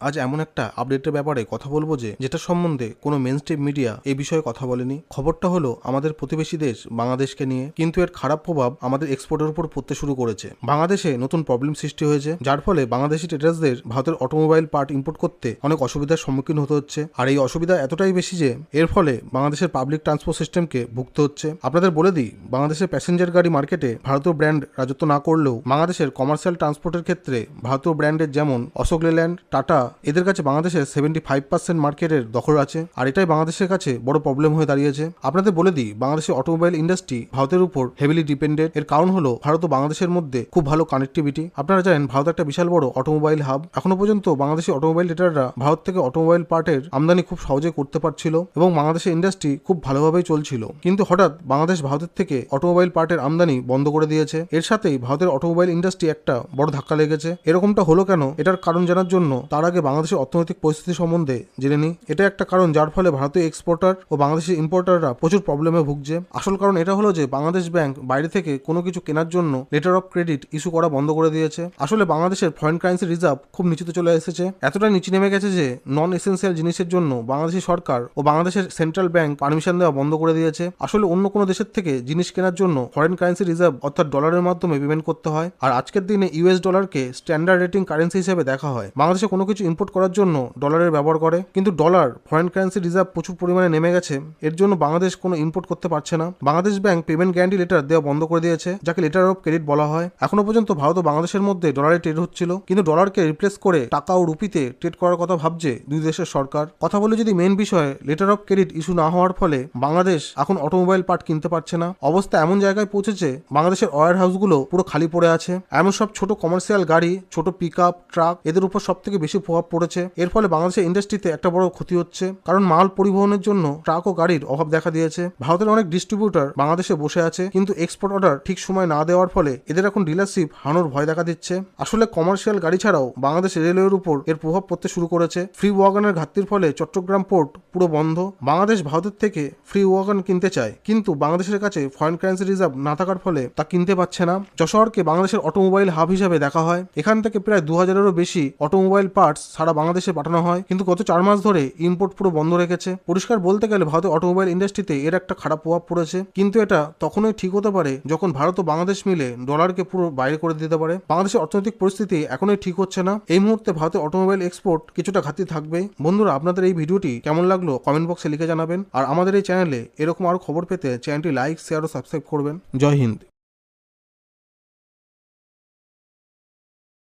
আজ এমন একটা আপডেটের ব্যাপারে কথা বলবো যেটা সম্বন্ধে কোনো মেইনস্ট্রিম মিডিয়া এই বিষয়ে কথা বলেনি। খবরটা হলো আমাদের প্রতিবেশী দেশ বাংলাদেশকে নিয়ে, কিন্তু এর খারাপ প্রভাব আমাদের এক্সপোর্টের উপর পড়তে শুরু করেছে। বাংলাদেশে নতুন প্রবলেম সৃষ্টি হয়েছে, যার ফলে বাংলাদেশি ট্রেডার্সদের ভারতের অটোমোবাইল পার্ট ইম্পোর্ট করতে অনেক অসুবিধার সম্মুখীন হতে হচ্ছে। আর এই অসুবিধা এতটাই বেশি যে এর ফলে বাংলাদেশের পাবলিক ট্রান্সপোর্ট সিস্টেমকে ভুগতে হচ্ছে। আপনাদের বলে দিই, বাংলাদেশের প্যাসেঞ্জার গাড়ি মার্কেটে ভারতীয় ব্র্যান্ড রাজত্ব না করলেও বাংলাদেশের কমার্শিয়াল ট্রান্সপোর্টের ক্ষেত্রে ভারতীয় ব্র্যান্ডের যেমন অশোক লেল্যান্ড, টাটা, এদের কাছে বাংলাদেশের 75% মার্কেটের দখল আছে। আর এটাই বাংলাদেশের কাছে বড় প্রবলেম হয়ে দাঁড়িয়েছে। আপনাদের বলে দিই, বাংলাদেশের অটোমোবাইল ইন্ডাস্ট্রি ভারতের উপর হেভিলি ডিপেন্ডেন্ট। এর কারণ হলো ভারত ও বাংলাদেশের মধ্যে খুব ভালো কানেক্টিভিটি। আপনারা জানেন ভারত একটা বিশাল বড় অটোমোবাইল হাব। এখনো পর্যন্ত বাংলাদেশের অটোমোবাইল ট্রেডাররা ভারত থেকে অটোমোবাইল পার্টের আমদানি খুব সহজে করতে পারছিল এবং বাংলাদেশের ইন্ডাস্ট্রি খুব ভালোভাবেই চলছিল। কিন্তু হঠাৎ বাংলাদেশ ভারতের থেকে অটোমোবাইল পার্টের আমদানি বন্ধ করে দিয়েছে। এর সাথেই ভারতের অটোমোবাইল ইন্ডাস্ট্রি একটা বড় ধাক্কা লেগেছে। এরকমটা হলো কেন, এটার কারণ জানার জন্য তার আগে বাংলাদেশের অর্থনৈতিক পরিস্থিতি সম্বন্ধে জেনে নিই। এটা একটা কারণ যার ফলে ভারতীয় এক্সপোর্টার ও বাংলাদেশের ইম্পোর্টাররা প্রচুর প্রবলেমে ভুগছে। আসল কারণ এটা হলো যে বাংলাদেশ ব্যাংক বাইরে থেকে কোনো কিছু কেনার জন্য লেটার অফ ক্রেডিট ইস্যু করা বন্ধ করে দিয়েছে। আসলে বাংলাদেশের ফরেন কারেন্সি রিজার্ভ খুব নিচুতে চলে এসেছে, এতটা নিচে নেমে গেছে যে নন এসেন্সিয়াল জিনিসের জন্য বাংলাদেশি সরকার ও বাংলাদেশের সেন্ট্রাল ব্যাংক পারমিশন দেওয়া বন্ধ করে দিয়েছে। আসলে অন্য কোনো দেশের থেকে জিনিস কেনার জন্য ফরেন কারেন্সি রিজার্ভ অর্থাৎ ডলারের মাধ্যমে পেমেন্ট করতে হয়। আর আজকের দিনে ইউএস ডলারকে স্ট্যান্ডার্ড রেটিং কারেন্সি হিসেবে দেখা হয়। বাংলাদেশে কোনো কিছু ইম্পোর্ট করার জন্য ডলারের ব্যবহার করে, কিন্তু ডলার ফরেন কারেন্সি রিজার্ভ প্রচুর পরিমাণে নেমে গেছে। এর জন্য বাংলাদেশ কোনো ইম্পোর্ট করতে পারছে না। Bangladesh bank payment guarantee letter দেওয়া বন্ধ করে দিয়েছে, যাকে লেটার অফ ক্রেডিট বলা হয়। এখনো পর্যন্ত ভারত ও বাংলাদেশের মধ্যে ডলারে ট্রেড হচ্ছিল, কিন্তু ডলারকে রিপ্লেস করে টাকা ও রুপিতে ট্রেড করার কথা ভাবছে দুই দেশের সরকার। কথা বলে যদি মেইন বিষয়ে লেটার অফ ক্রেডিট ইস্যু না হওয়ার ফলে বাংলাদেশ এখন অটোমোবাইল পার্ট কিনতে পারছে না। অবস্থা এমন জায়গায় পৌঁছেছে বাংলাদেশের ওয়্যার হাউসগুলো পুরো খালি পড়ে আছে। এমন সব ছোট কমার্শিয়াল গাড়ি, ছোট পিক আপ, ট্রাক, এদের উপর সব থেকে বেশি প্রভাব পড়েছে। এর ফলে বাংলাদেশের ইন্ডাস্ট্রিতে একটা বড় ক্ষতি হচ্ছে, কারণ মাল পরিবহনের জন্য ট্রাক ও গাড়ির অভাব দেখা দিয়েছে। ভারতের অনেক ডিস্ট্রিবিউটর বাংলাদেশে বসে আছে, কিন্তু এক্সপোর্ট অর্ডার ঠিক সময় না দেওয়ার ফলে এদের এখন ডিলারশিপ হারানোর ভয় দেখা দিচ্ছে। আসলে কমার্শিয়াল গাড়ি ছাড়াও বাংলাদেশ রেলওয়ের উপর এর প্রভাব পড়তে শুরু করেছে। ফ্রি ওয়াগনের ঘাটতির ফলে চট্টগ্রাম পোর্ট পুরো বন্ধ। বাংলাদেশ ভারতের থেকে ফ্রি ওয়াগন কিনতে চায়, কিন্তু বাংলাদেশের কাছে ফরেন কারেন্সি রিজার্ভ না থাকার ফলে তা কিনতে পারছে না। যশোরকে বাংলাদেশের অটোমোবাইল হাব হিসাবে দেখা হয়। এখান থেকে প্রায় 2000-এরও বেশি অটোমোবাইল পার্টস সারা বাংলাদেশে পাঠানো হয়, কিন্তু গত 4 মাস ধরে ইম্পোর্ট পুরো বন্ধ রেখেছে। পরিষ্কার বলতে গেলে ভারতের অটোমোবাইল ইন্ডাস্ট্রিতে এর একটা খারাপ প্রভাব পড়েছে, কিন্তু এটা তখনই ঠিক হতে পারে যখন ভারত ও বাংলাদেশ মিলে ডলারকে পুরো বাইরে করে দিতে পারে। বাংলাদেশের অর্থনৈতিক পরিস্থিতি এখনই ঠিক হচ্ছে না। এই মুহূর্তে ভারতের অটোমোবাইল এক্সপোর্ট কিছুটা ঘাটতি থাকবে। বন্ধুরা, আপনাদের এই ভিডিওটি কেমন লাগলো কমেন্ট বক্সে লিখে জানাবেন। আর আমাদের এই চ্যানেলে এরকম আরো খবর পেতে চ্যানেলটি লাইক, শেয়ার ও সাবস্ক্রাইব করবেন। জয় হিন্দ।